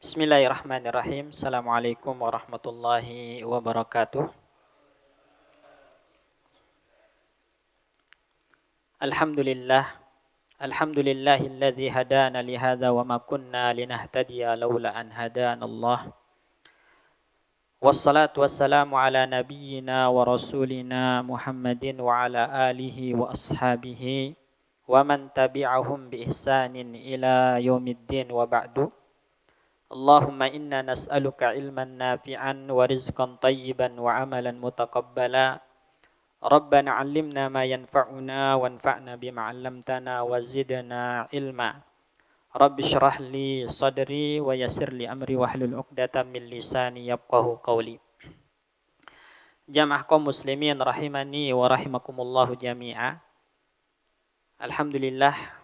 Bismillahirrahmanirrahim. Assalamualaikum warahmatullahi wabarakatuh. Alhamdulillah. Alhamdulillahilladzi hadana li hadza wa ma kunna linahtadiya laula an hadanallah. Wassalatu wassalamu ala nabiyyina wa rasulina Muhammadin wa ala alihi wa ashabihi wa man tabi'ahum bi ihsanin ila yaumiddin wa ba'du. Allahumma inna nas'aluka ilman nafi'an wa rizqan tayyiban wa amalan mutaqabbala. Rabbana 'allimna ma yanfa'una wanfa'na bima 'allamtana wa zidna ilma. Rabbi shrah li sadri wa yassir li amri wahlul 'uqdatam min lisani yafqahu qawli. Jamaah kaum muslimin rahimani wa rahimakumullahu jami'a. Alhamdulillah,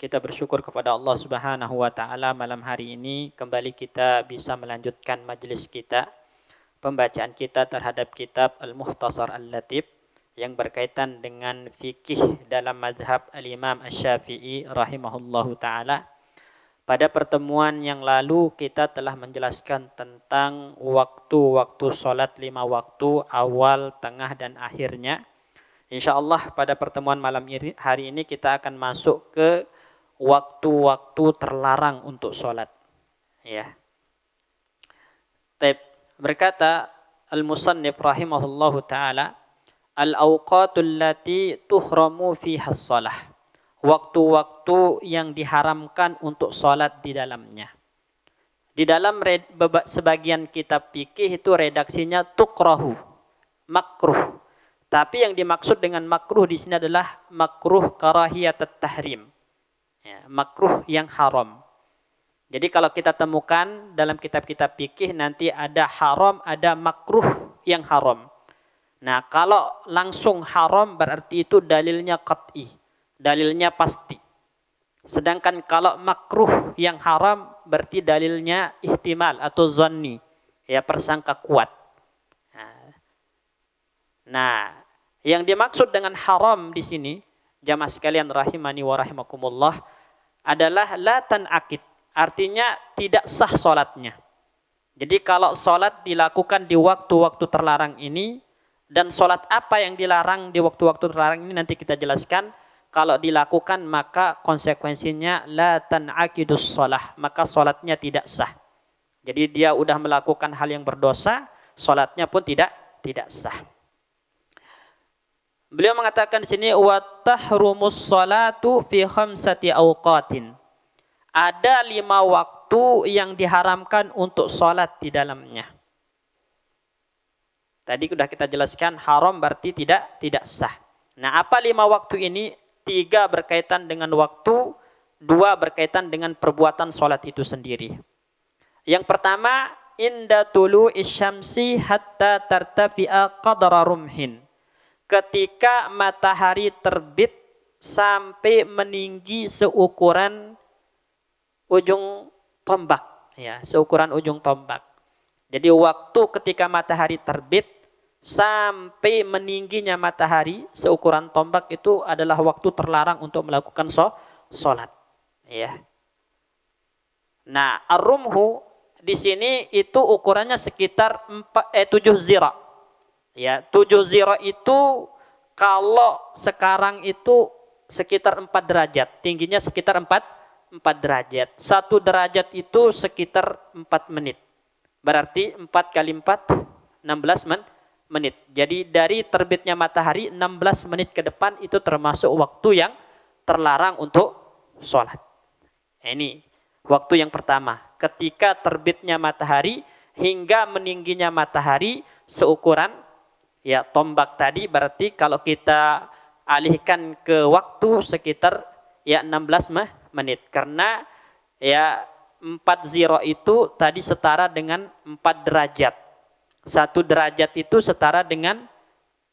kita bersyukur kepada Allah Subhanahu wa taala malam hari ini kembali kita bisa melanjutkan majelis kita, pembacaan kita terhadap kitab Al-Mukhtasar Al-Latif yang berkaitan dengan fikih dalam mazhab Al-Imam Asy-Syafi'i rahimahullahu taala. Pada pertemuan yang lalu kita telah menjelaskan tentang waktu-waktu salat 5 waktu, awal, tengah dan akhirnya. Insyaallah pada pertemuan malam hari ini kita akan masuk ke waktu-waktu terlarang untuk sholat. Ya. Berkata al-musannif rahimahullahu ta'ala, al-awqatul lati tuhramu fiha shalah. Waktu-waktu yang diharamkan untuk sholat di dalamnya. Di dalam sebagian kitab fikih itu redaksinya tukrahu, makruh. Tapi yang dimaksud dengan makruh di sini adalah makruh karahiyatut tahrim. Ya, makruh yang haram. Jadi kalau kita temukan dalam kitab-kitab fikih nanti ada haram, ada makruh yang haram. Nah, kalau langsung haram berarti itu dalilnya qat'i, dalilnya pasti. Sedangkan kalau makruh yang haram berarti dalilnya ihtimal atau zanni, ya persangka kuat. Nah, yang dimaksud dengan haram di sini, jamaah sekalian rahimani wa rahimakumullah, adalah la tan'aqid, artinya tidak sah salatnya. Jadi kalau salat dilakukan di waktu-waktu terlarang ini, dan salat apa yang dilarang di waktu-waktu terlarang ini nanti kita jelaskan. Kalau dilakukan maka konsekuensinya la tan'aqidus shalah, maka salatnya tidak sah. Jadi dia udah melakukan hal yang berdosa, salatnya pun tidak sah. Beliau mengatakan di sini wa tahrumus salatu fi khamsati awqatin. Ada 5 waktu yang diharamkan untuk salat di dalamnya. Tadi sudah kita jelaskan haram berarti tidak sah. Nah, apa 5 waktu ini? 3 berkaitan dengan waktu, 2 berkaitan dengan perbuatan salat itu sendiri. Yang pertama, inda tulu'is syamsi hatta tartafi'a qadra rumhin. Ketika matahari terbit sampai meninggi seukuran ujung tombak, ya, seukuran ujung tombak. Jadi waktu ketika matahari terbit sampai meningginya matahari seukuran tombak itu adalah waktu terlarang untuk melakukan sholat. Ya. Nah, ar-rumhu di sini itu ukurannya sekitar 7 zira. Ya, 7 zira itu kalau sekarang itu sekitar 4 derajat, tingginya sekitar 4 derajat. 1 derajat itu sekitar 4 menit. Berarti 4 kali 4 16 menit. Jadi dari terbitnya matahari 16 menit ke depan itu termasuk waktu yang terlarang untuk sholat. Ini waktu yang pertama, ketika terbitnya matahari hingga meningginya matahari seukuran ya tombak tadi, berarti kalau kita alihkan ke waktu sekitar ya 16 menit. Karena ya 40 itu tadi setara dengan 4 derajat. 1 derajat itu setara dengan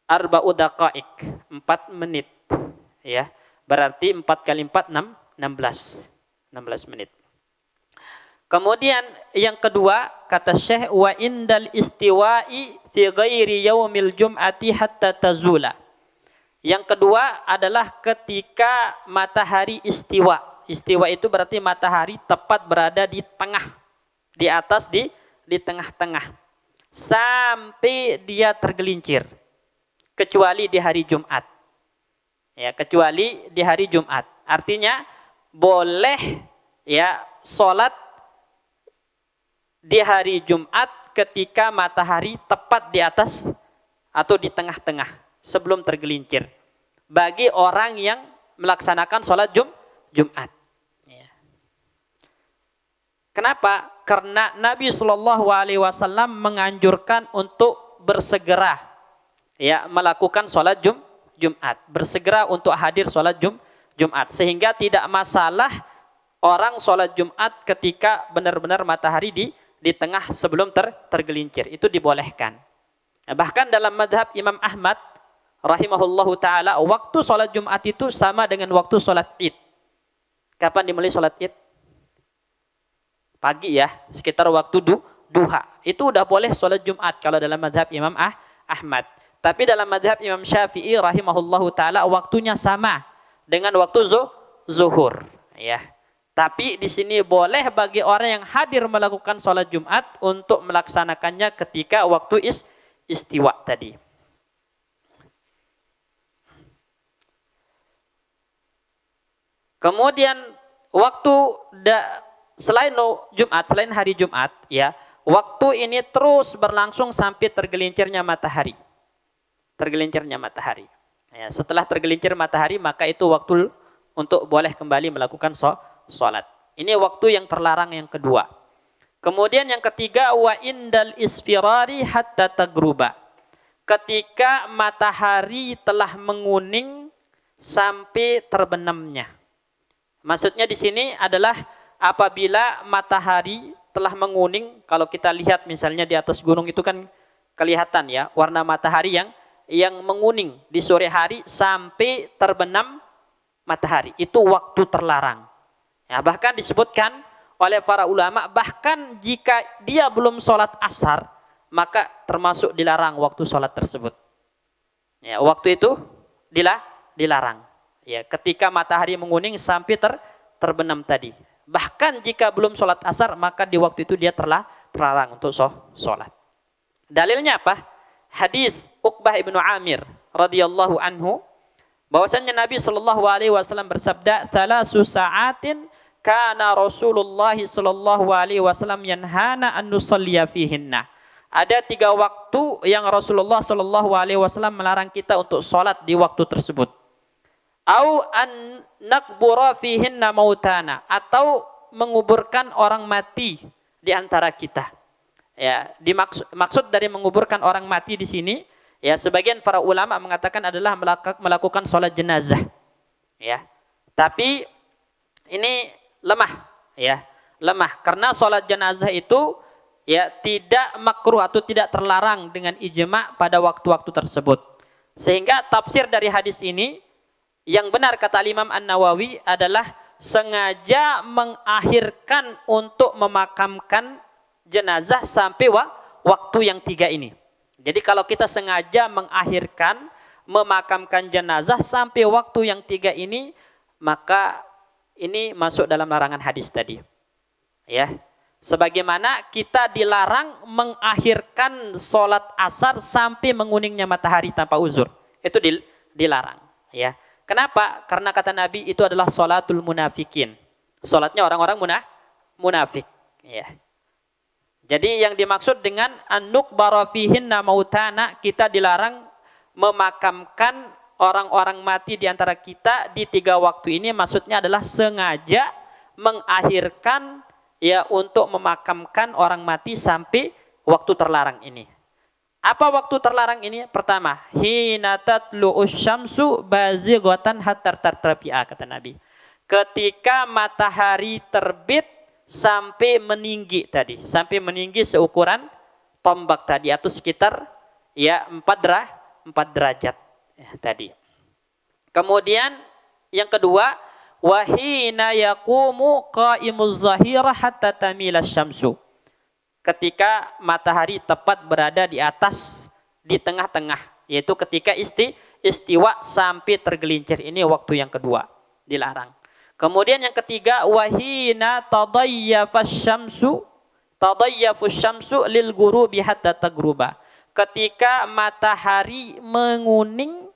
arba'u daqaik, 4 menit. Ya, berarti 4 kali 4 16 menit. Kemudian yang kedua kata Syekh wa indal istiwa'i fi ghairi yaumil jum'ati hatta tazula. Yang kedua adalah ketika matahari istiwa. Istiwa itu berarti matahari tepat berada di di atas di tengah-tengah sampai dia tergelincir, kecuali di hari Jumat. Ya, kecuali di hari Jumat. Artinya boleh ya sholat di hari Jumat ketika matahari tepat di atas atau di tengah-tengah sebelum tergelincir. Bagi orang yang melaksanakan sholat Jumat. Ya. Kenapa? Karena Nabi Shallallahu Alaihi Wasallam menganjurkan untuk bersegera ya melakukan sholat Jumat, bersegera untuk hadir sholat Jumat, sehingga tidak masalah orang sholat Jumat ketika benar-benar matahari di tengah sebelum tergelincir, itu dibolehkan. Bahkan dalam madhab Imam Ahmad rahimahullahu ta'ala, waktu sholat Jumat itu sama dengan waktu sholat Id. Kapan dimulai sholat Id? Pagi ya, sekitar waktu duha. Itu udah boleh sholat Jumat kalau dalam madhab Imam Ahmad. Tapi dalam madhab Imam Syafi'i rahimahullahu ta'ala, waktunya sama dengan waktu zuhur. Ya. Tapi di sini boleh bagi orang yang hadir melakukan sholat Jumat untuk melaksanakannya ketika waktu istiwa tadi. Kemudian waktu selain Jumat, selain hari Jumat, ya, waktu ini terus berlangsung sampai tergelincirnya matahari. Tergelincirnya matahari. Ya, setelah tergelincir matahari, maka itu waktu untuk boleh kembali melakukan sholat. Ini waktu yang terlarang yang kedua. Kemudian yang ketiga, wa indal isfirari hatta tagruba. Ketika matahari telah menguning sampai terbenamnya. Maksudnya di sini adalah apabila matahari telah menguning, kalau kita lihat misalnya di atas gunung itu kan kelihatan ya warna matahari yang menguning di sore hari sampai terbenam matahari. Itu waktu terlarang. Ya, bahkan disebutkan oleh para ulama, bahkan jika dia belum sholat asar, maka termasuk dilarang waktu sholat tersebut. Ya, waktu itu dilarang. Ya, ketika matahari menguning sampai terbenam tadi. Bahkan jika belum sholat asar, maka di waktu itu dia terlarang untuk sholat. Dalilnya apa? Hadis Uqbah ibnu Amir radhiyallahu anhu, bahwasanya Nabi Shallallahu Alaihi Wasallam bersabda, "Thalasu sa'atin kana Rasulullah Shallallahu Alaihi Wasallam yanhana an nusalliya fihinna." Ada 3 waktu yang Rasulullah Shallallahu Alaihi Wasallam melarang kita untuk sholat di waktu tersebut. Au an nakbura fihinna mautana, atau menguburkan orang mati di antara kita. Ya, maksud dari menguburkan orang mati di sini, ya sebagian para ulama mengatakan adalah melakukan sholat jenazah. Ya. Tapi ini lemah, ya. Lemah karena sholat jenazah itu ya tidak makruh atau tidak terlarang dengan ijma' pada waktu-waktu tersebut. Sehingga tafsir dari hadis ini yang benar kata Imam An-Nawawi adalah sengaja mengakhirkan untuk memakamkan jenazah sampai waktu yang 3 ini. Jadi kalau kita sengaja mengakhirkan memakamkan jenazah sampai waktu yang 3 ini, maka ini masuk dalam larangan hadis tadi. Ya. Sebagaimana kita dilarang mengakhirkan sholat asar sampai menguningnya matahari tanpa uzur. Itu dilarang. Ya. Kenapa? Karena kata Nabi itu adalah sholatul munafikin. Sholatnya orang-orang munafik. Ya. Jadi yang dimaksud dengan an-nukbara fihinna mautana, kita dilarang memakamkan orang-orang mati di antara kita di 3 waktu ini, maksudnya adalah sengaja mengakhirkan ya untuk memakamkan orang mati sampai waktu terlarang ini. Apa waktu terlarang ini? Pertama, hina tatlu'us syamsu bazighatan hatta tartabi'a, kata Nabi. Ketika matahari terbit sampai meninggi tadi, sampai meninggi seukuran tombak tadi atau sekitar ya 4 derajat ya, tadi. Kemudian yang kedua, wahina yaqumu qa'imuz zahira hatta tamilas syamsu. Ketika matahari tepat berada di atas, di tengah-tengah, yaitu ketika istiwa sampai tergelincir. Ini waktu yang kedua, dilarang. Kemudian yang ketiga, wahina tadayyafasy syamsu tadayyafu syamsu lil ghurubi hatta tagruba. Ketika matahari menguning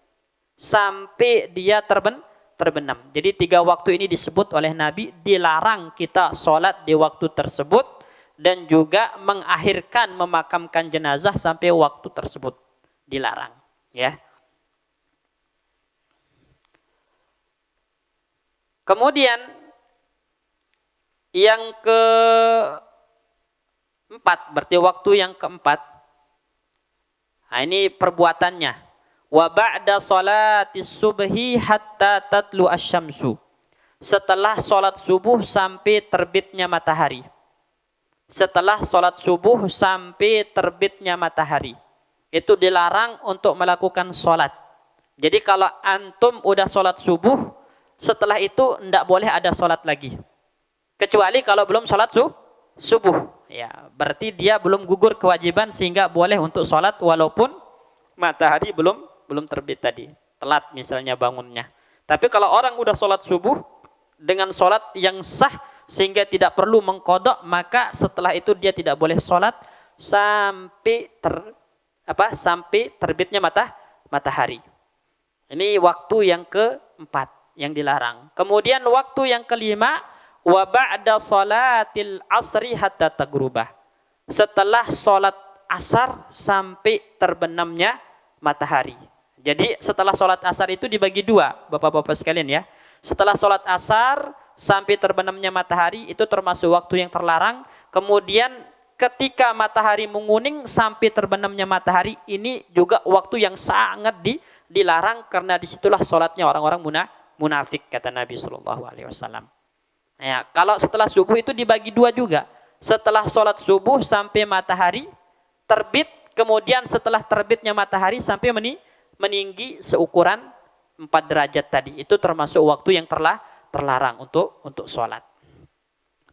sampai dia terbenam. Jadi 3 waktu ini disebut oleh Nabi dilarang kita sholat di waktu tersebut, dan juga mengakhirkan memakamkan jenazah sampai waktu tersebut dilarang, ya. Kemudian yang keempat, berarti waktu yang keempat. Nah, ini perbuatannya. Wa ba'da sholatis subhi hatta tatlu asyamsu. Setelah sholat subuh sampai terbitnya matahari. Setelah sholat subuh sampai terbitnya matahari. Itu dilarang untuk melakukan sholat. Jadi kalau antum udah sholat subuh, setelah itu tidak boleh ada sholat lagi. Kecuali kalau belum sholat subuh. Ya, berarti dia belum gugur kewajiban sehingga boleh untuk sholat walaupun matahari belum terbit tadi. Telat misalnya bangunnya. Tapi kalau orang udah sholat subuh dengan sholat yang sah sehingga tidak perlu mengkodok, maka setelah itu dia tidak boleh sholat sampai terbitnya matahari. Ini waktu yang keempat yang dilarang. Kemudian waktu yang kelima, wa ba'da sholatil asri hatta tagrubah. Setelah sholat asar sampai terbenamnya matahari. Jadi setelah sholat asar itu dibagi 2, bapak-bapak sekalian ya. Setelah sholat asar sampai terbenamnya matahari itu termasuk waktu yang terlarang. Kemudian ketika matahari menguning sampai terbenamnya matahari, ini juga waktu yang sangat dilarang, karena disitulah sholatnya orang-orang munafik, kata Nabi SAW. Ya, kalau setelah subuh itu dibagi 2 juga. Setelah sholat subuh sampai matahari terbit, kemudian setelah terbitnya matahari sampai meninggi seukuran 4 derajat tadi. Itu termasuk waktu yang terlarang untuk sholat.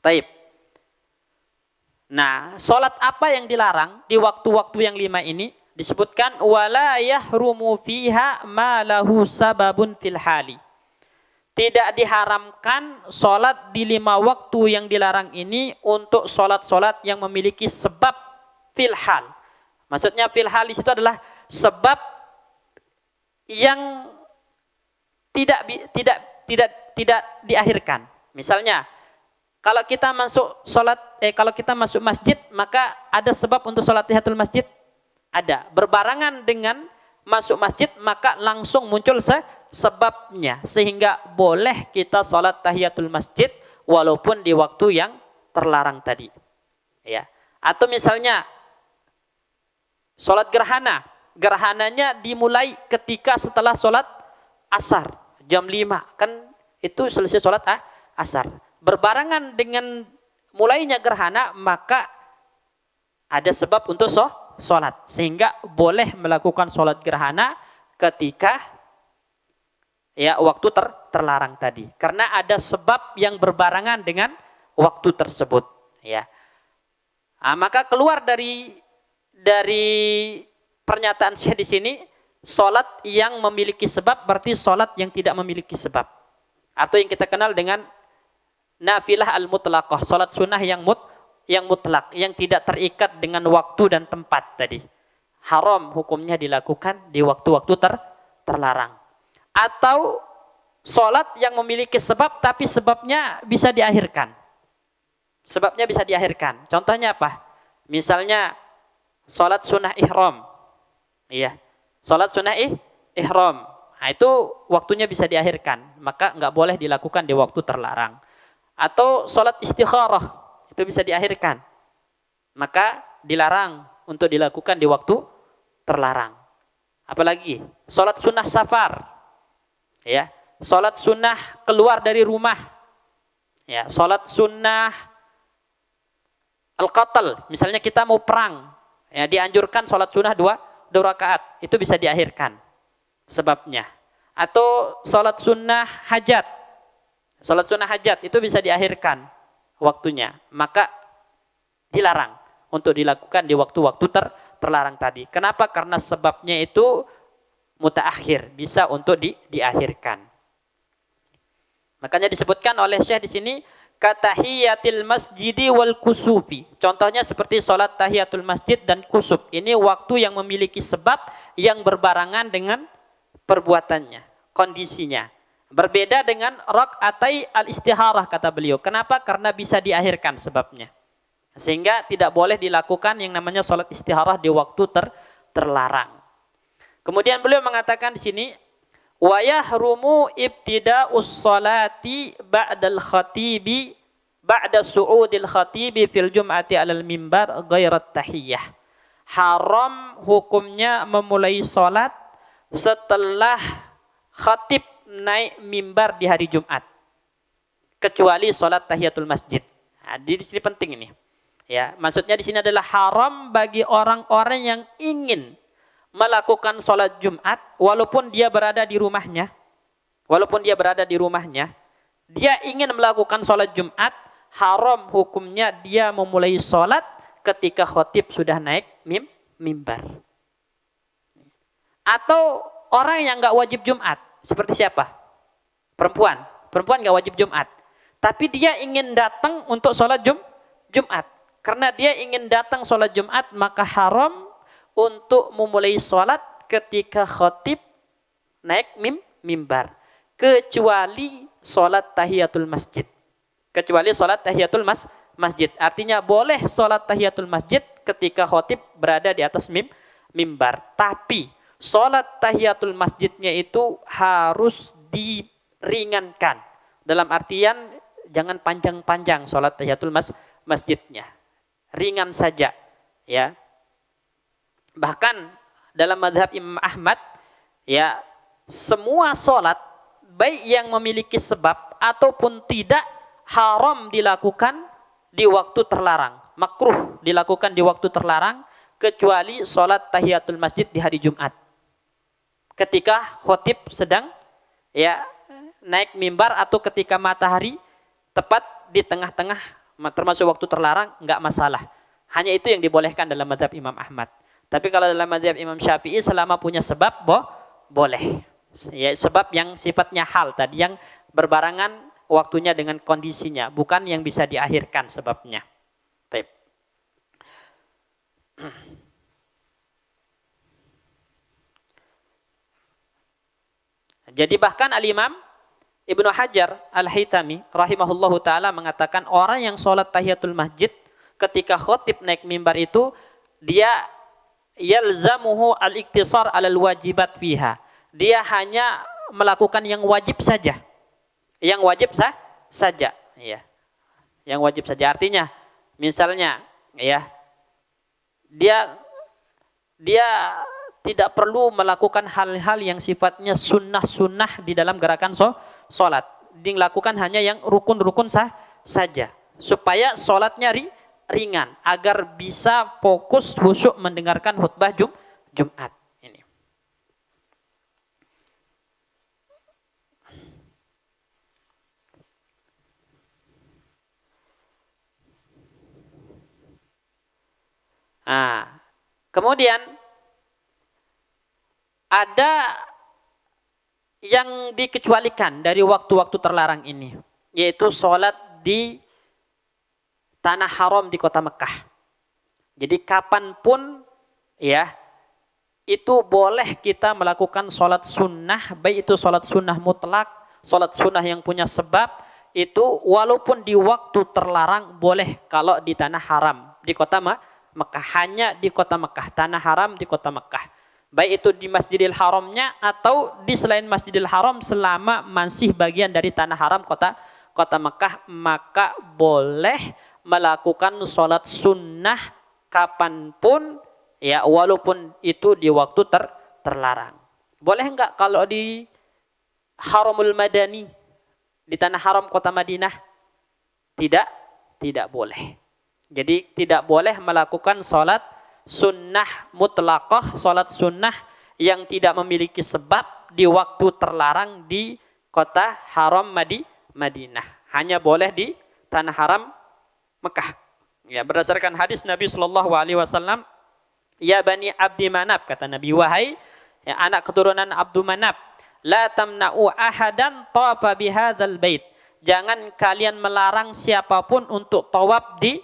Taib. Nah, sholat apa yang dilarang di waktu-waktu yang 5 ini? Disebutkan wala yahrumu fiha ma lahu sababun fil hali. Tidak diharamkan sholat di 5 waktu yang dilarang ini untuk sholat-sholat yang memiliki sebab fil hal. Maksudnya fil hal di situ adalah sebab yang tidak diakhirkan. Misalnya, kalau kita masuk masjid, maka ada sebab untuk sholat tahiyatul masjid. Ada. Berbarengan dengan masuk masjid, maka langsung muncul sebabnya, sehingga boleh kita sholat tahiyatul masjid walaupun di waktu yang terlarang tadi. Ya. Atau misalnya sholat gerhana. Gerhananya dimulai ketika setelah sholat asar jam 5, kan itu selesai sholat asar. Berbarengan dengan mulainya gerhana, maka ada sebab untuk sholat, sehingga boleh melakukan sholat gerhana ketika waktu terlarang tadi, karena ada sebab yang berbarengan dengan waktu tersebut. Ya, maka keluar dari pernyataan Syekh di sini, sholat yang memiliki sebab berarti sholat yang tidak memiliki sebab, atau yang kita kenal dengan nafilah al-mutlaqah, sholat sunnah yang mutlak, yang tidak terikat dengan waktu dan tempat tadi. Haram hukumnya dilakukan di waktu-waktu terlarang. Atau sholat yang memiliki sebab tapi sebabnya bisa diakhirkan. Sebabnya bisa diakhirkan. Contohnya apa? Misalnya sholat sunnah ihram. Iya. Sholat sunnah ihram. Nah, itu waktunya bisa diakhirkan. Maka nggak boleh dilakukan di waktu terlarang. Atau sholat istikharah. Itu bisa diakhirkan. Maka dilarang untuk dilakukan di waktu terlarang. Apalagi sholat sunnah safar. Ya. Sholat sunnah keluar dari rumah. Ya. Sholat sunnah al-qatal. Misalnya kita mau perang. Ya, dianjurkan sholat sunnah 2 rakaat. Itu bisa diakhirkan sebabnya. Atau sholat sunnah hajat. Sholat sunnah hajat itu bisa diakhirkan waktunya. Maka dilarang untuk dilakukan di waktu-waktu terlarang tadi. Kenapa? Karena sebabnya itu mutaakhir, bisa untuk diakhirkan. Makanya disebutkan oleh Syekh di sini, katahiyatil masjidi wal kusufi. Contohnya seperti sholat tahiyatul masjid dan kusuf. Ini waktu yang memiliki sebab yang berbarangan dengan perbuatannya, kondisinya. Berbeda dengan rakaatai al-istiharah kata beliau. Kenapa? Karena bisa diakhirkan sebabnya. Sehingga tidak boleh dilakukan yang namanya sholat istiharah di waktu terlarang. Kemudian beliau mengatakan di sini, wa yahrumu ibtida'us sholati ba'dal khatibi ba'da su'udil khatibi fil jum'ati 'alal mimbar ghairat tahiyyah. Haram hukumnya memulai salat setelah khatib naik mimbar di hari Jumat, kecuali salat tahiyatul masjid. Nah, di sini penting ini. Ya, maksudnya di sini adalah haram bagi orang-orang yang ingin melakukan sholat Jumat walaupun dia berada di rumahnya. Walaupun dia berada di rumahnya, dia ingin melakukan sholat Jumat, haram hukumnya dia memulai sholat ketika khotib sudah naik mimbar. Atau orang yang nggak wajib Jumat, seperti siapa? Perempuan nggak wajib Jumat, tapi dia ingin datang untuk sholat Jumat. Karena dia ingin datang sholat Jumat, maka haram untuk memulai sholat ketika khotib naik mimbar. Kecuali sholat tahiyatul masjid. Kecuali sholat tahiyatul masjid. Artinya boleh sholat tahiyatul masjid ketika khotib berada di atas mimbar. Tapi sholat tahiyatul masjidnya itu harus diringankan. Dalam artian jangan panjang-panjang sholat tahiyatul masjidnya. Ringan saja, ya. Bahkan dalam mazhab Imam Ahmad, ya, semua sholat baik yang memiliki sebab ataupun tidak haram dilakukan di waktu terlarang, makruh dilakukan di waktu terlarang, kecuali sholat tahiyatul masjid di hari Jumat. Ketika khotib sedang, ya, naik mimbar atau ketika matahari tepat di tengah-tengah termasuk waktu terlarang, enggak masalah. Hanya itu yang dibolehkan dalam mazhab Imam Ahmad. Tapi kalau dalam mazhab Imam Syafi'i selama punya sebab boleh. Ya, sebab yang sifatnya hal tadi yang berbarangan waktunya dengan kondisinya, bukan yang bisa diakhirkan sebabnya. Baik. Jadi bahkan Al-Imam Ibnu Hajar Al-Haytami rahimahullahu ta'ala mengatakan orang yang sholat tahiyatul masjid ketika khotib naik mimbar itu, dia yalzamuhu al-iktisar alal wajibat fiha. Dia hanya melakukan yang wajib saja. Yang wajib saja. Ya. Yang wajib saja. Artinya, misalnya, ya, dia tidak perlu melakukan hal-hal yang sifatnya sunnah-sunnah di dalam gerakan sholat. Dilakukan hanya yang rukun-rukun saja. Supaya sholatnya ringan. Agar bisa fokus khusyuk mendengarkan khutbah Jumat. Ini. Nah, kemudian ada yang dikecualikan dari waktu-waktu terlarang ini, yaitu sholat di tanah haram di kota Mekah. Jadi kapanpun, ya, itu boleh kita melakukan sholat sunnah, baik itu sholat sunnah mutlak, sholat sunnah yang punya sebab, itu walaupun di waktu terlarang boleh kalau di tanah haram di kota Mekah, hanya di kota Mekah, tanah haram di kota Mekah. Baik itu di Masjidil Haramnya atau di selain Masjidil Haram, selama masih bagian dari tanah haram kota Mekah, maka boleh melakukan sholat sunnah kapanpun, ya, walaupun itu di waktu terlarang. Boleh enggak kalau di Haramul Madani, di tanah haram kota Madinah? Tidak boleh. Jadi tidak boleh melakukan sholat sunnah mutlaqah, sholat sunnah yang tidak memiliki sebab di waktu terlarang di kota haram Madinah. Hanya boleh di tanah haram Mekah. Ya, berdasarkan hadis Nabi SAW, ya Bani Abdi Manab, kata Nabi, wahai, ya, anak keturunan Abdu Manab, la tamna'u ahadan tawafa bihadzal bait. jangan kalian melarang siapapun untuk tawaf di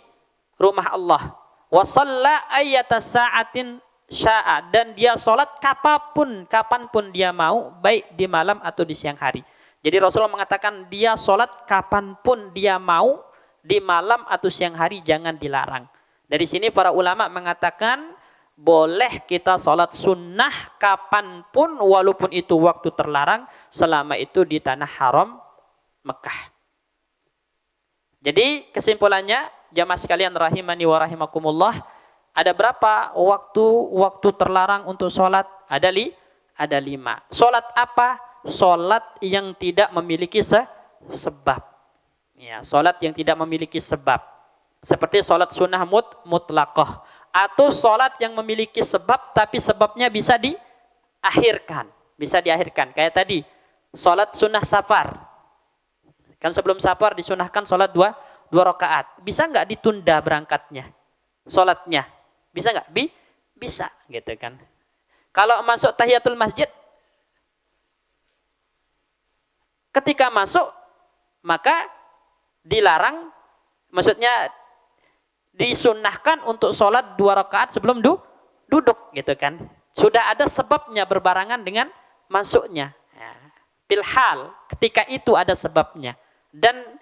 rumah Allah. Wa shalla ayyata sa'atin sya'a, dan dia sholat kapanpun dia mau, baik di malam atau di siang hari. Jadi Rasulullah mengatakan dia sholat kapanpun dia mau, di malam atau siang hari, jangan dilarang. Dari sini para ulama mengatakan boleh kita sholat sunnah kapanpun, walaupun itu waktu terlarang, selama itu di tanah haram Mekah. Jadi kesimpulannya, jamaah sekalian rahimani wa rahimakumullah, ada berapa waktu terlarang untuk sholat? Ada 5. Sholat apa? Sholat yang tidak memiliki sebab. Ya, sholat yang tidak memiliki sebab. Seperti sholat sunnah mutlaqah. Atau sholat yang memiliki sebab, tapi sebabnya bisa diakhirkan. Kayak tadi, sholat sunnah safar. Kan sebelum safar disunahkan sholat 2 rakaat. Bisa nggak ditunda berangkatnya? Sholatnya. Bisa nggak? Bisa, gitu kan. Kalau masuk tahiyatul masjid, ketika masuk, maka dilarang, maksudnya disunahkan untuk sholat 2 rakaat sebelum duduk, gitu kan. Sudah ada sebabnya berbarengan dengan masuknya. Pilhal, ketika itu ada sebabnya. Dan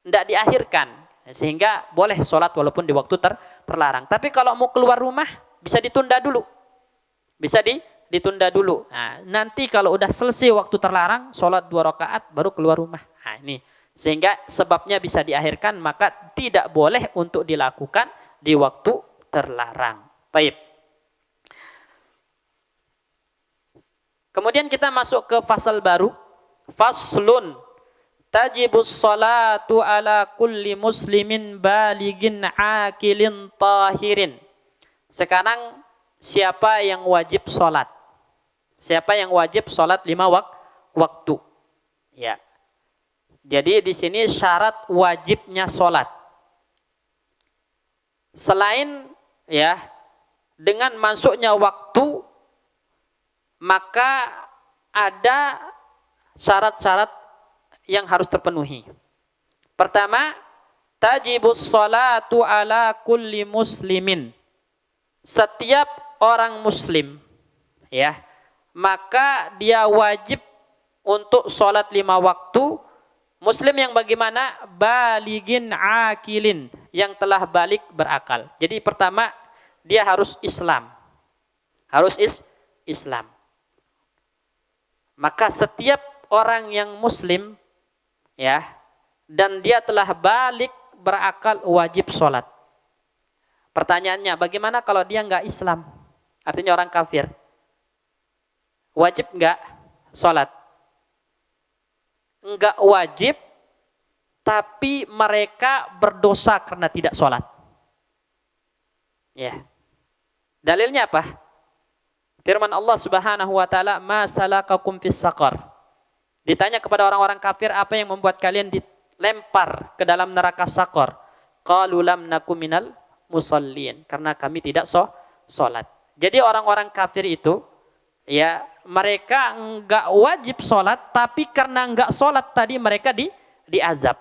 tidak diakhirkan, sehingga boleh sholat walaupun di waktu terlarang. Tapi kalau mau keluar rumah, bisa ditunda dulu. Ditunda dulu. Nah, nanti kalau udah selesai waktu terlarang, sholat 2 rakaat baru keluar rumah. Nah, ini. Sehingga sebabnya bisa diakhirkan, maka tidak boleh untuk dilakukan di waktu terlarang. Baik. Kemudian kita masuk ke fasal baru. Faslun. Tajibus salatu ala kulli muslimin baligin akilin tahirin. Sekarang siapa yang wajib sholat? Siapa yang wajib sholat 5 waktu? Ya. Jadi di sini syarat wajibnya sholat. Selain ya dengan masuknya waktu, maka ada syarat-syarat yang harus terpenuhi. Pertama, tajibus sholatu ala kulli muslimin. Setiap orang muslim, ya, maka dia wajib untuk sholat 5 waktu. Muslim yang bagaimana? Baligin akilin, yang telah balik berakal. Jadi pertama, dia harus Islam. Islam. Maka setiap orang yang muslim, ya, dan dia telah balik berakal, wajib sholat. Pertanyaannya, bagaimana kalau dia nggak Islam? Artinya orang kafir. Wajib nggak sholat? Nggak wajib, tapi mereka berdosa karena tidak sholat. Ya. Dalilnya apa? Firman Allah Subhanahu wa taala, "Ma salakakum fis saqar." Ditanya kepada orang-orang kafir, apa yang membuat kalian dilempar ke dalam neraka Saqar? Qalu lam nakum minal musallin, karena kami tidak sholat. Jadi orang-orang kafir itu, ya, mereka enggak wajib sholat, tapi karena enggak sholat tadi mereka diazab.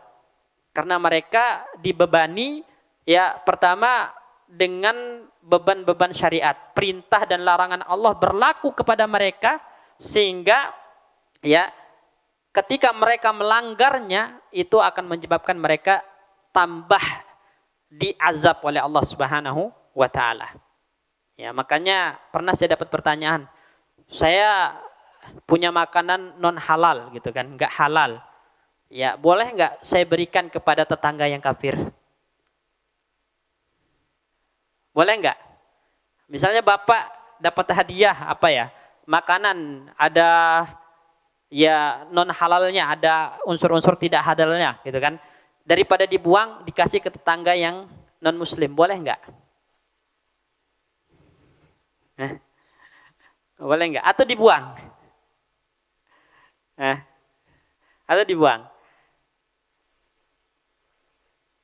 Karena mereka dibebani, ya, pertama dengan beban-beban syariat, perintah dan larangan Allah berlaku kepada mereka, sehingga ya ketika mereka melanggarnya, itu akan menyebabkan mereka tambah diazab oleh Allah Subhanahu wa taala. Ya, makanya pernah saya dapat pertanyaan, saya punya makanan non halal gitu kan, enggak halal. Ya, boleh enggak saya berikan kepada tetangga yang kafir? Boleh enggak? Misalnya Bapak dapat hadiah apa ya? Makanan ada ya non halalnya, ada unsur-unsur tidak halalnya gitu kan. Daripada dibuang, dikasih ke tetangga yang non muslim, boleh enggak? Boleh enggak? Atau dibuang? Atau dibuang?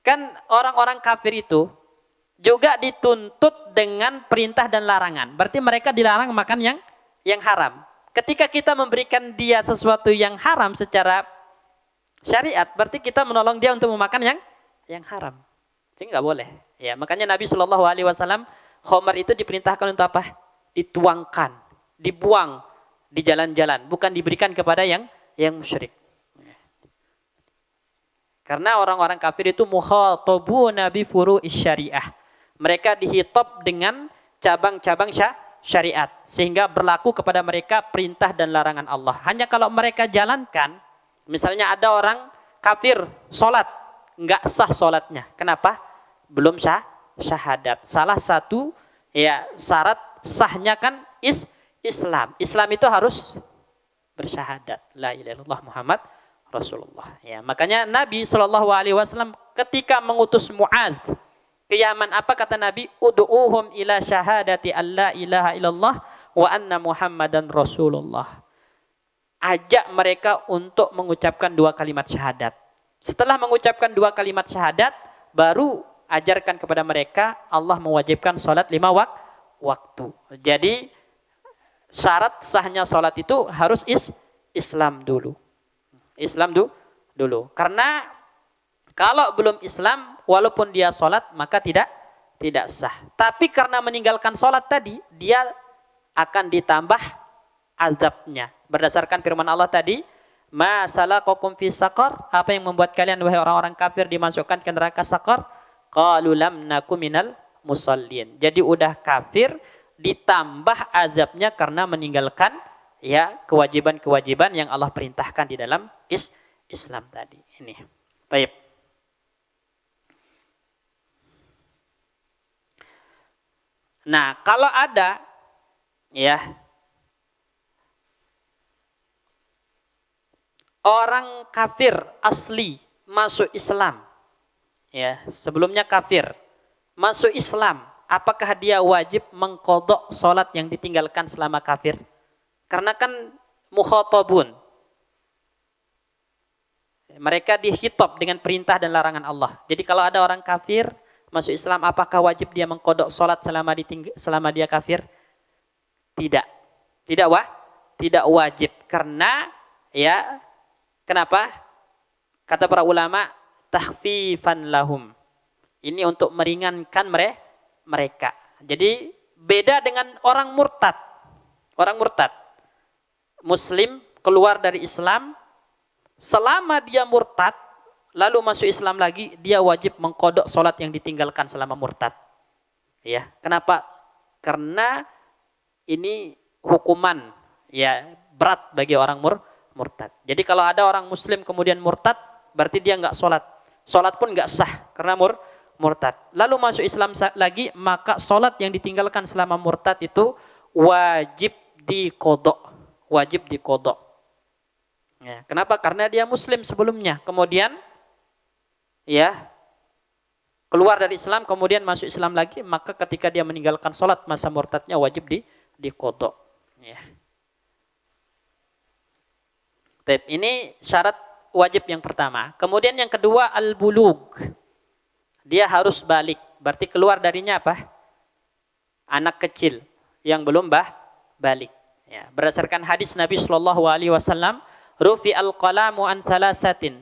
Kan orang-orang kafir itu juga dituntut dengan perintah dan larangan. Berarti mereka dilarang makan yang haram. Ketika kita memberikan dia sesuatu yang haram secara syariat, berarti kita menolong dia untuk memakan yang haram. Jadi nggak boleh. Ya, makanya Nabi Shallallahu Alaihi Wasallam khamar itu diperintahkan untuk apa? Dituangkan, dibuang di jalan-jalan, bukan diberikan kepada yang musyrik. Karena orang-orang kafir itu mukhatabuna bi furu'is syariah. Mereka dihitab dengan cabang-cabang syariat sehingga berlaku kepada mereka perintah dan larangan Allah. Hanya kalau mereka jalankan, misalnya ada orang kafir salat, enggak sah salatnya. Kenapa? Belum syahadat. Salah satu ya syarat sahnya kan Islam. Islam itu harus bersyahadat la ilaha illallah Muhammad Rasulullah. Ya, makanya Nabi Shallallahu Alaihi Wasallam ketika mengutus Muadz ke Yaman, apa kata Nabi? Ud'uhum ila syahadati alla ilaha illallah wa anna Muhammadan Rasulullah. Ajak mereka untuk mengucapkan 2 kalimat syahadat. Setelah mengucapkan 2 kalimat syahadat, baru ajarkan kepada mereka Allah mewajibkan sholat 5 waktu. Jadi syarat sahnya sholat itu harus Islam dulu. Islam dulu. Karena kalau belum Islam, walaupun dia sholat, maka tidak sah. Tapi karena meninggalkan sholat tadi, dia akan ditambah azabnya. Berdasarkan firman Allah tadi, ma salakakum fi saqar, apa yang membuat kalian wahai orang-orang kafir dimasukkan ke neraka saqar? Qalu lam nakum minal musallin. Jadi udah kafir ditambah azabnya karena meninggalkan ya kewajiban-kewajiban yang Allah perintahkan di dalam Islam tadi. Ini. Baik. Nah, kalau ada ya orang kafir asli masuk Islam, ya sebelumnya kafir masuk Islam, apakah dia wajib mengqadha salat yang ditinggalkan selama kafir? Karena kan mukhatabun, mereka dihitab dengan perintah dan larangan Allah. Jadi kalau ada orang kafir masuk Islam, apakah wajib dia mengqadha salat selama dia kafir? Tidak wajib. Karena ya kenapa? Kata para ulama, takhfifan lahum. Ini untuk meringankan mereka. Jadi beda dengan orang murtad. Orang murtad, Muslim keluar dari Islam, selama dia murtad, lalu masuk Islam lagi, dia wajib mengqadha salat yang ditinggalkan selama murtad. Ya, kenapa? Karena ini hukuman ya berat bagi orang murtad. Jadi kalau ada orang Muslim kemudian murtad, berarti dia enggak salat. Salat pun enggak sah karena murtad. Lalu masuk Islam lagi, maka salat yang ditinggalkan selama murtad itu wajib diqadha. Ya, kenapa? Karena dia Muslim sebelumnya, kemudian ya keluar dari Islam, kemudian masuk Islam lagi, maka ketika dia meninggalkan sholat masa murtadnya wajib diqadha. Ya. Ini syarat wajib yang pertama. Kemudian yang kedua al-bulugh. Dia harus balik. Berarti keluar darinya apa? Anak kecil yang belum balik. Ya, berdasarkan hadis Nabi Shallallahu Alaihi Wasallam, rufi al-qalamu an thalathatin.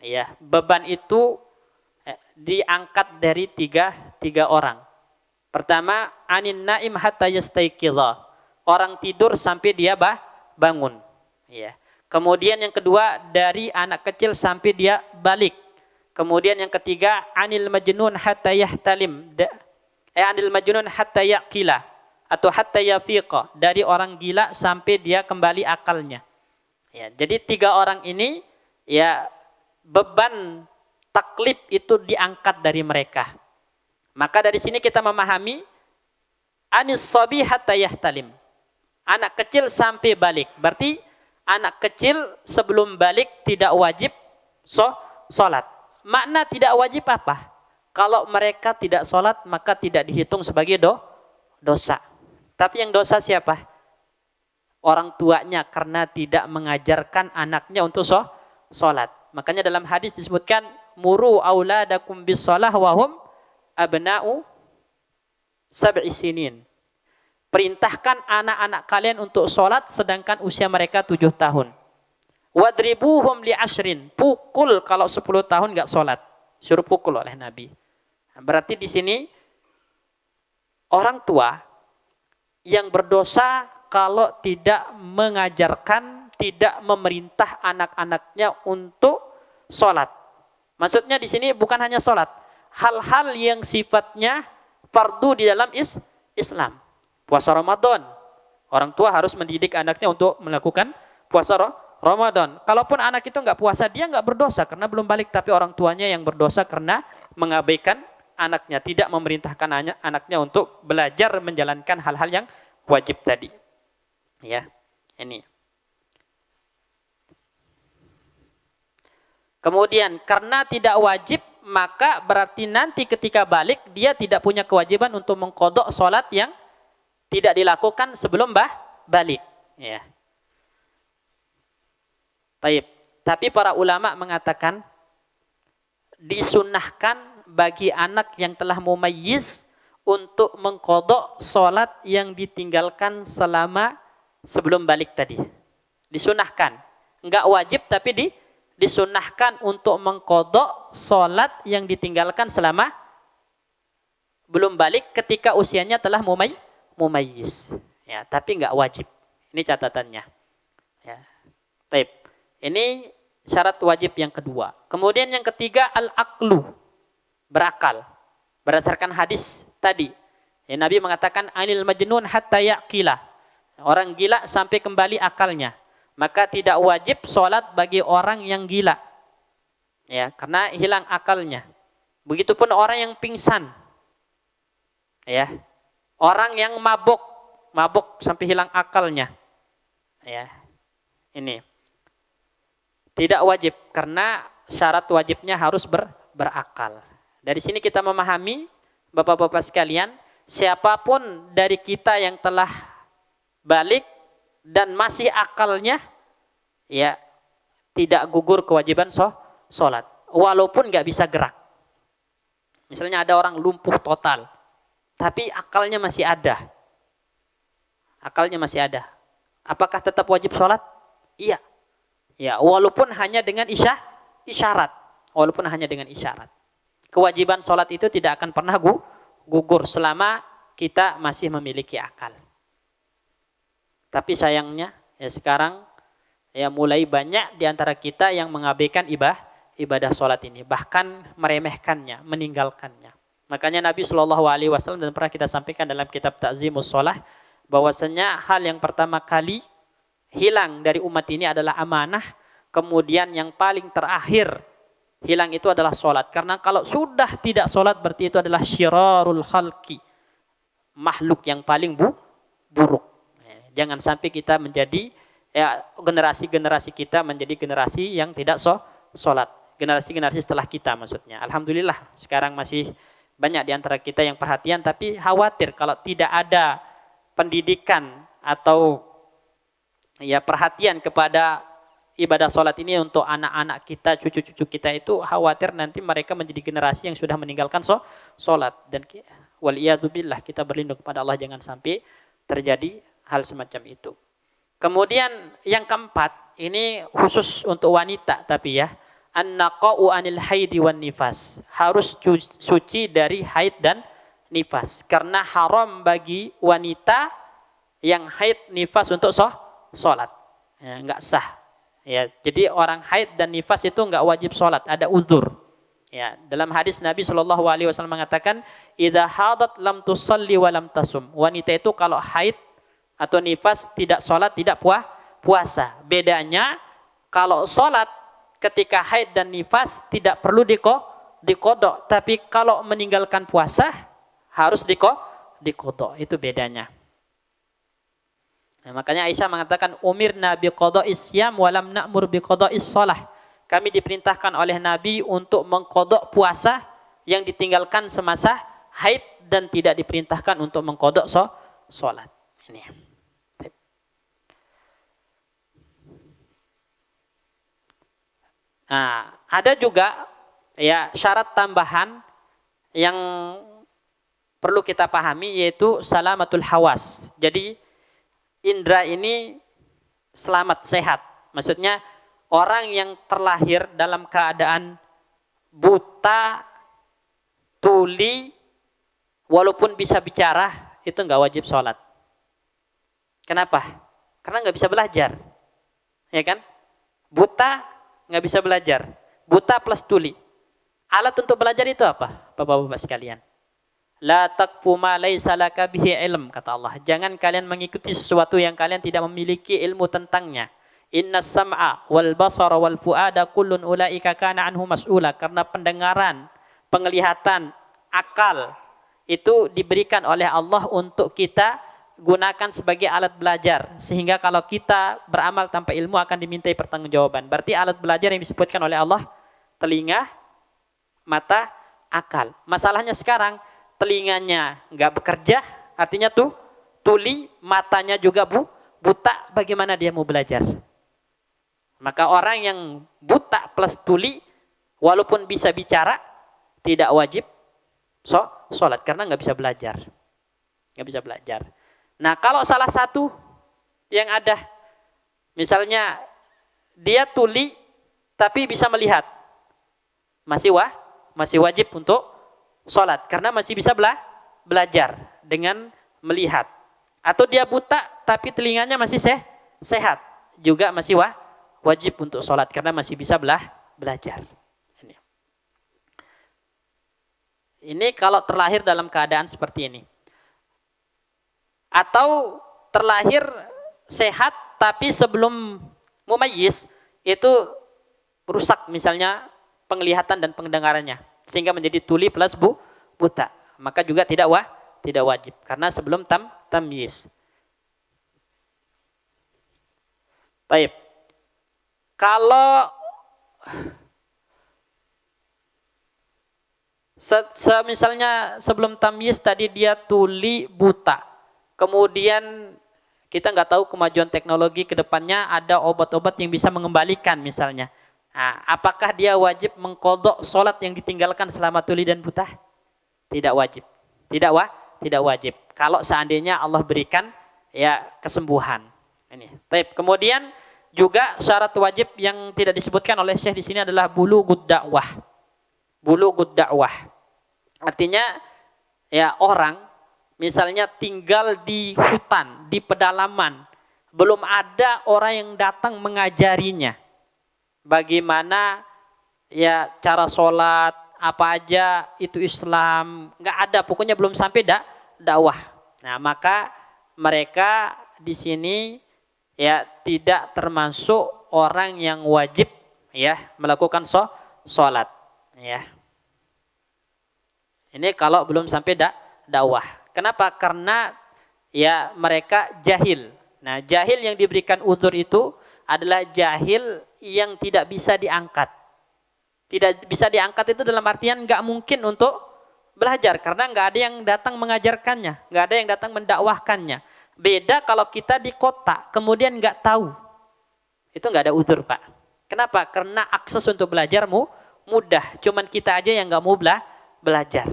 Ya, beban itu diangkat dari tiga orang. Pertama, anin naim hatta yastaiqidha. Orang tidur sampai dia bangun. Ya. Kemudian yang kedua, dari anak kecil sampai dia balik. Kemudian yang ketiga, anil majnun hatta yahtalim. Anil majnun hatta yaqila atau hatta yafiqa, dari orang gila sampai dia kembali akalnya. Ya, jadi 3 orang ini ya beban taklif itu diangkat dari mereka. Maka dari sini kita memahami anis sabi hatta yahtalim. Anak kecil sampai balik. Berarti anak kecil sebelum balik tidak wajib sholat. Makna tidak wajib apa? Kalau mereka tidak sholat maka tidak dihitung sebagai dosa. Tapi yang dosa siapa? Orang tuanya, karena tidak mengajarkan anaknya untuk sholat. Makanya dalam hadis disebutkan muru auladakum bis shalah wa hum abna'u sab'i sinin. Perintahkan anak-anak kalian untuk sholat sedangkan usia mereka 7 tahun. Wadribuhum li ashrin. Pukul kalau 10 tahun nggak sholat. Suruh pukul oleh Nabi. Berarti di sini orang tua yang berdosa kalau tidak mengajarkan, tidak memerintah anak-anaknya untuk sholat. Maksudnya di sini bukan hanya sholat. Hal-hal yang sifatnya fardu di dalam Islam. Puasa Ramadan. Orang tua harus mendidik anaknya untuk melakukan puasa Ramadan. Kalaupun anak itu nggak puasa, dia nggak berdosa karena belum balik. Tapi orang tuanya yang berdosa karena mengabaikan anaknya, tidak memerintahkan anaknya untuk belajar menjalankan hal-hal yang wajib tadi. Ya, ini. Kemudian karena tidak wajib, maka berarti nanti ketika balik dia tidak punya kewajiban untuk mengqadha sholat yang tidak dilakukan sebelum balik. Ya. Taib. Tapi para ulama mengatakan disunnahkan bagi anak yang telah mumayyiz untuk mengqadha sholat yang ditinggalkan selama sebelum balik tadi. Disunnahkan. Enggak wajib tapi disunnahkan untuk mengqadha sholat yang ditinggalkan selama belum balik ketika usianya telah mumayyiz. Ya, tapi enggak wajib. Ini catatannya. Ya. Taib. Ini syarat wajib yang kedua. Kemudian yang ketiga al-aqlu. Berakal. Berdasarkan hadis tadi. Ya, Nabi mengatakan anil majnun hatta yaqila. Orang gila sampai kembali akalnya. Maka tidak wajib sholat bagi orang yang gila. Ya, karena hilang akalnya. Begitupun orang yang pingsan. Ya. Orang yang mabuk sampai hilang akalnya. Ya. Ini. Tidak wajib karena syarat wajibnya harus berakal. Dari sini kita memahami Bapak-bapak sekalian, siapapun dari kita yang telah balik dan masih akalnya, ya tidak gugur kewajiban sholat, walaupun nggak bisa gerak. Misalnya ada orang lumpuh total, tapi akalnya masih ada. Akalnya masih ada. Apakah tetap wajib sholat? Iya. Ya, walaupun hanya dengan isyarat. Walaupun hanya dengan isyarat. Kewajiban sholat itu tidak akan pernah gugur selama kita masih memiliki akal. Tapi sayangnya ya sekarang ya mulai banyak di antara kita yang mengabaikan ibadah sholat ini, bahkan meremehkannya, meninggalkannya. Makanya Nabi SAW dan pernah kita sampaikan dalam kitab Ta'zimus Sholah bahwasanya hal yang pertama kali hilang dari umat ini adalah amanah, kemudian yang paling terakhir hilang itu adalah sholat. Karena kalau sudah tidak sholat berarti itu adalah syirarul khalqi, makhluk yang paling buruk. Jangan sampai kita menjadi ya generasi-generasi kita menjadi generasi yang tidak sholat. Generasi-generasi setelah kita maksudnya. Alhamdulillah sekarang masih banyak di antara kita yang perhatian, tapi khawatir kalau tidak ada pendidikan atau ya perhatian kepada ibadah sholat ini untuk anak-anak kita, cucu-cucu kita, itu khawatir nanti mereka menjadi generasi yang sudah meninggalkan sholat. Dan waliyadzubillah, kita berlindung kepada Allah jangan sampai terjadi hal semacam itu. Kemudian yang keempat, ini khusus untuk wanita tapi ya, an-naqa'u anil haidi wan nifas. Harus suci dari haid dan nifas. Karena haram bagi wanita yang haid nifas untuk sholat. Ya, enggak sah. Ya, jadi orang haid dan nifas itu enggak wajib sholat, ada uzur. Ya, dalam hadis Nabi SAW mengatakan, idza hadat lam tusalli wa lam tasum. Wanita itu kalau haid atau nifas tidak sholat, tidak puasa. Bedanya kalau sholat ketika haid dan nifas tidak perlu diqadha, tapi kalau meninggalkan puasa harus diqadha. Itu bedanya. Nah, makanya Aisyah mengatakan umirna biqadha'is syiyam wa lam na'mur biqadha'is shalah. Kami diperintahkan oleh Nabi untuk mengqadha puasa yang ditinggalkan semasa haid dan tidak diperintahkan untuk mengqadha salat. Ini. Nah, ada juga ya syarat tambahan yang perlu kita pahami yaitu salamatul hawas. Jadi indra ini selamat, sehat. Maksudnya orang yang terlahir dalam keadaan buta, tuli, walaupun bisa bicara, itu nggak wajib sholat. Kenapa? Karena nggak bisa belajar, ya kan? Buta nggak bisa belajar, buta plus tuli. Alat untuk belajar itu apa, bapak-bapak sekalian? La taqfu ma laisa laka bihi ilm, kata Allah. Jangan kalian mengikuti sesuatu yang kalian tidak memiliki ilmu tentangnya. Innas sam'a wal basara wal fuada kullun ulaika kana anhu mas'ula. Karena pendengaran, penglihatan, akal itu diberikan oleh Allah untuk kita gunakan sebagai alat belajar. Sehingga kalau kita beramal tanpa ilmu akan dimintai pertanggungjawaban. Berarti alat belajar yang disebutkan oleh Allah telinga, mata, akal. Masalahnya sekarang telinganya nggak bekerja, artinya tuh tuli, matanya juga buta, bagaimana dia mau belajar? Maka orang yang buta plus tuli, walaupun bisa bicara, tidak wajib sholat karena nggak bisa belajar, nggak bisa belajar. Nah kalau salah satu yang ada, misalnya dia tuli tapi bisa melihat, masih wajib untuk sholat karena masih bisa belajar dengan melihat. Atau dia buta tapi telinganya masih sehat, juga masih wajib untuk sholat karena masih bisa belajar. Ini kalau terlahir dalam keadaan seperti ini. Atau terlahir sehat tapi sebelum mumayyiz itu rusak misalnya penglihatan dan pendengarannya sehingga menjadi tuli plus buta, maka juga tidak wajib karena sebelum tamyiz. Baik. Kalau misalnya sebelum tamyiz tadi dia tuli buta, kemudian kita nggak tahu kemajuan teknologi ke depannya ada obat-obat yang bisa mengembalikan misalnya. Nah, apakah dia wajib mengqadha sholat yang ditinggalkan selama tuli dan buta? Tidak wajib. Tidak wajib. Kalau seandainya Allah berikan ya kesembuhan. Ini. Baik. Kemudian juga syarat wajib yang tidak disebutkan oleh Syekh di sini adalah bulughud dakwah. Bulughud dakwah. Artinya ya orang misalnya tinggal di hutan, di pedalaman, belum ada orang yang datang mengajarinya bagaimana ya cara sholat, apa aja itu Islam, nggak ada, pokoknya belum sampai dakwah. Nah, maka mereka di sini ya tidak termasuk orang yang wajib ya melakukan sholat ya. Ini kalau belum sampai dakwah. Kenapa? Karena ya mereka jahil. Nah, jahil yang diberikan uzur itu adalah jahil yang tidak bisa diangkat. Tidak bisa diangkat itu dalam artian nggak mungkin untuk belajar karena nggak ada yang datang mengajarkannya, nggak ada yang datang mendakwahkannya. Beda kalau kita di kota kemudian nggak tahu, itu nggak ada uzur, Pak. Kenapa? Karena akses untuk belajarmu mudah, cuman kita aja yang nggak mau belajar.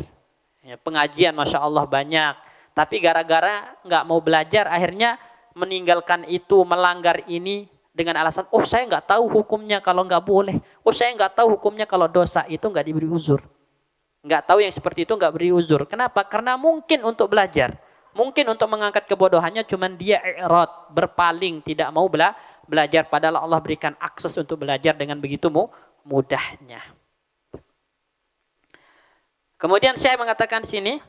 Ya, pengajian masya Allah banyak, tapi gara-gara nggak mau belajar akhirnya meninggalkan itu, melanggar ini dengan alasan, oh saya nggak tahu hukumnya kalau nggak boleh, oh saya nggak tahu hukumnya kalau dosa, itu nggak diberi uzur. Nggak tahu yang seperti itu nggak beri uzur. Kenapa? Karena mungkin untuk belajar, mungkin untuk mengangkat kebodohannya, cuman dia i'rad, berpaling, tidak mau belajar. Padahal Allah berikan akses untuk belajar dengan begitu mudahnya. Kemudian saya mengatakan sini,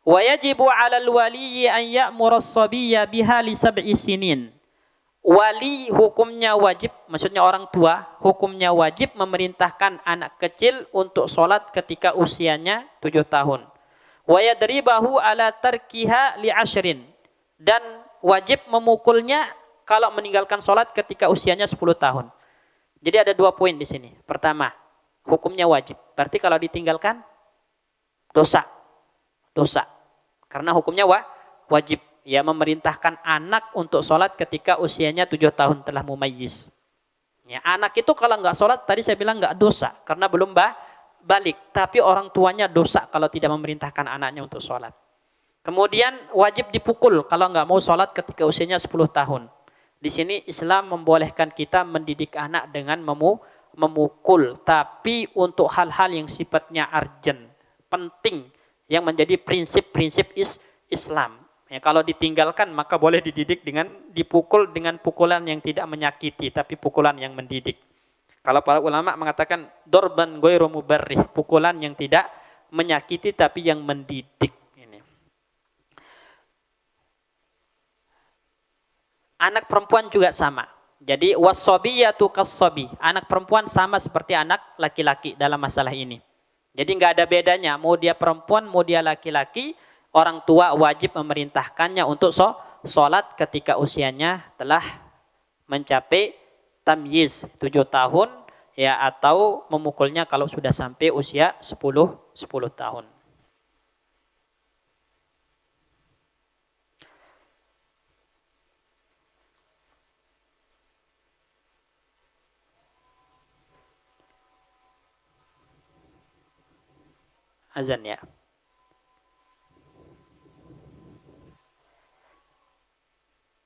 wa yajibu 'alal waliyyi an ya'mura as-sabiyya biha li 7 sinin. Wali hukumnya wajib, maksudnya orang tua, hukumnya wajib memerintahkan anak kecil untuk sholat ketika usianya 7 tahun. Wa yadribahu 'ala tarkiha li 'ashrin. Dan wajib memukulnya kalau meninggalkan sholat ketika usianya 10 tahun. Jadi ada 2 poin di sini. Pertama, hukumnya wajib. Berarti kalau ditinggalkan dosa. Karena hukumnya wajib. Ya, memerintahkan anak untuk sholat ketika usianya 7 tahun telah mumayyiz. Ya, anak itu kalau nggak sholat, tadi saya bilang nggak dosa. Karena belum balik. Tapi orang tuanya dosa kalau tidak memerintahkan anaknya untuk sholat. Kemudian wajib dipukul kalau nggak mau sholat ketika usianya 10 tahun. Di sini Islam membolehkan kita mendidik anak dengan memukul, tapi untuk hal-hal yang sifatnya urgent, penting, yang menjadi prinsip-prinsip Islam. Ya, kalau ditinggalkan maka boleh dididik dengan dipukul dengan pukulan yang tidak menyakiti, tapi pukulan yang mendidik. Kalau para ulama mengatakan dorban ghairu mubarrih, pukulan yang tidak menyakiti tapi yang mendidik. Anak perempuan juga sama. Jadi wassobiyatu kassobi. Anak perempuan sama seperti anak laki-laki dalam masalah ini. Jadi nggak ada bedanya. Mau dia perempuan, mau dia laki-laki, orang tua wajib memerintahkannya untuk sholat ketika usianya telah mencapai tamyiz 7 tahun, ya, atau memukulnya kalau sudah sampai usia 10 tahun. Azan ya.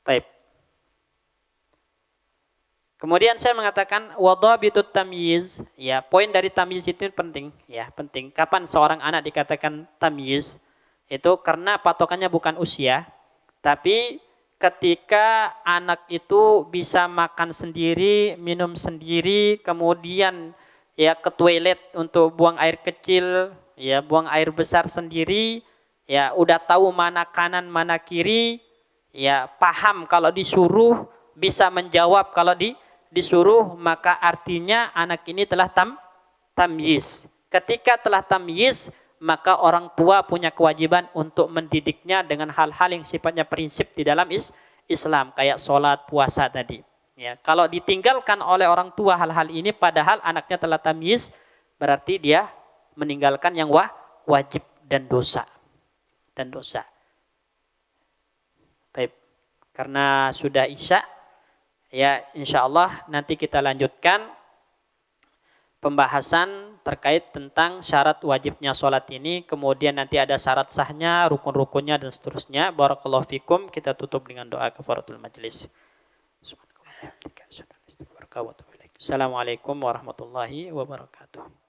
Baik. Kemudian saya mengatakan wadhabitut tamyiz, ya, poin dari tamyiz itu penting, ya, penting. Kapan seorang anak dikatakan tamyiz? Itu karena patokannya bukan usia, tapi ketika anak itu bisa makan sendiri, minum sendiri, kemudian ya ke toilet untuk buang air kecil, ya buang air besar sendiri, ya udah tahu mana kanan mana kiri, ya paham kalau disuruh, bisa menjawab kalau disuruh, maka artinya anak ini telah tamyiz. Ketika telah tamyiz, maka orang tua punya kewajiban untuk mendidiknya dengan hal-hal yang sifatnya prinsip di dalam Islam, kayak sholat, puasa tadi. Ya, kalau ditinggalkan oleh orang tua hal-hal ini, padahal anaknya telah tamyiz, berarti dia meninggalkan yang wajib dan dosa. Baik, karena sudah isya, ya insya Allah nanti kita lanjutkan pembahasan terkait tentang syarat wajibnya sholat ini, kemudian nanti ada syarat sahnya, rukun-rukunnya dan seterusnya. Barakallahu fikum. Kita tutup dengan doa kafaratul majlis. Assalamualaikum warahmatullahi wabarakatuh.